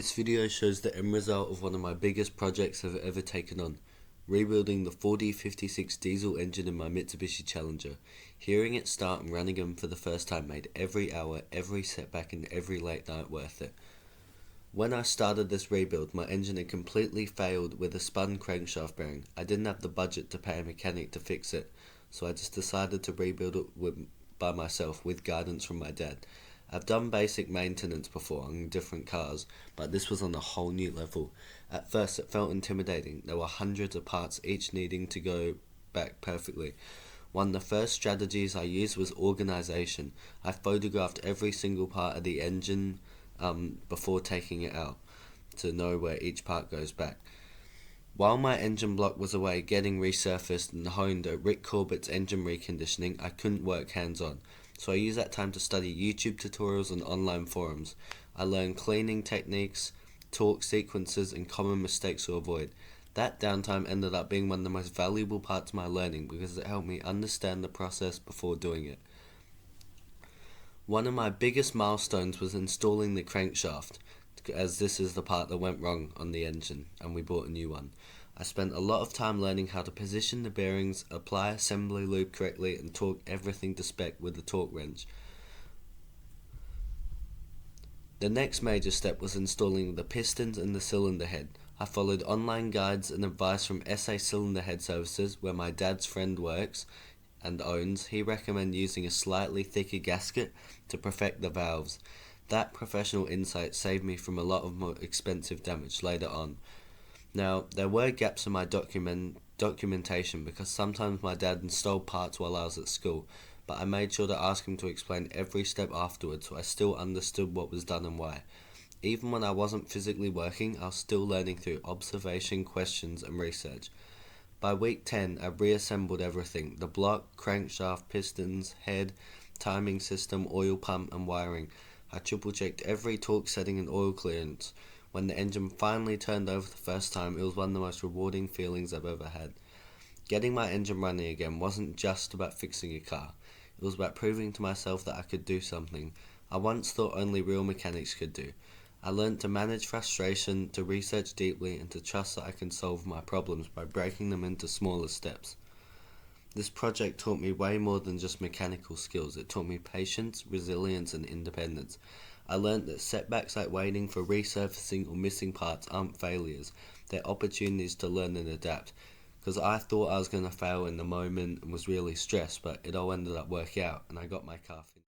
This video shows the end result of one of my biggest projects I've ever taken on, rebuilding the 4056 diesel engine in my Mitsubishi Challenger. Hearing it start and running them for the first time made every hour, every setback and every late night worth it. When I started this rebuild, my engine had completely failed with a spun crankshaft bearing. I didn't have the budget to pay a mechanic to fix it, so I just decided to rebuild it by myself with guidance from my dad. I've done basic maintenance before on different cars, but this was on a whole new level. At first it felt intimidating. There were hundreds of parts, each needing to go back perfectly. One of the first strategies I used was organisation. I photographed every single part of the engine before taking it out to know where each part goes back. While my engine block was away getting resurfaced and honed at Rick Corbett's engine reconditioning, I couldn't work hands-on. So I used that time to study YouTube tutorials and online forums. I learned cleaning techniques, torque sequences and common mistakes to avoid. That downtime ended up being one of the most valuable parts of my learning because it helped me understand the process before doing it. One of my biggest milestones was installing the crankshaft, as this is the part that went wrong on the engine and we bought a new one. I spent a lot of time learning how to position the bearings, apply assembly lube correctly and torque everything to spec with the torque wrench. The next major step was installing the pistons and the cylinder head. I followed online guides and advice from SA Cylinder Head Services, where my dad's friend works and owns. He recommended using a slightly thicker gasket to perfect the valves. That professional insight saved me from a lot of more expensive damage later on. Now, there were gaps in my documentation because sometimes my dad installed parts while I was at school, but I made sure to ask him to explain every step afterwards so I still understood what was done and why. Even when I wasn't physically working, I was still learning through observation, questions and research. By week 10, I reassembled everything: the block, crankshaft, pistons, head, timing system, oil pump and wiring. I triple checked every torque setting and oil clearance. When the engine finally turned over the first time, it was one of the most rewarding feelings I've ever had. Getting my engine running again wasn't just about fixing a car. It was about proving to myself that I could do something I once thought only real mechanics could do. I learned to manage frustration, to research deeply, and to trust that I can solve my problems by breaking them into smaller steps. This project taught me way more than just mechanical skills. It taught me patience, resilience, and independence. I learned that setbacks like waiting for resurfacing or missing parts aren't failures. They're opportunities to learn and adapt. Because I thought I was going to fail in the moment and was really stressed, but it all ended up working out and I got my car finished.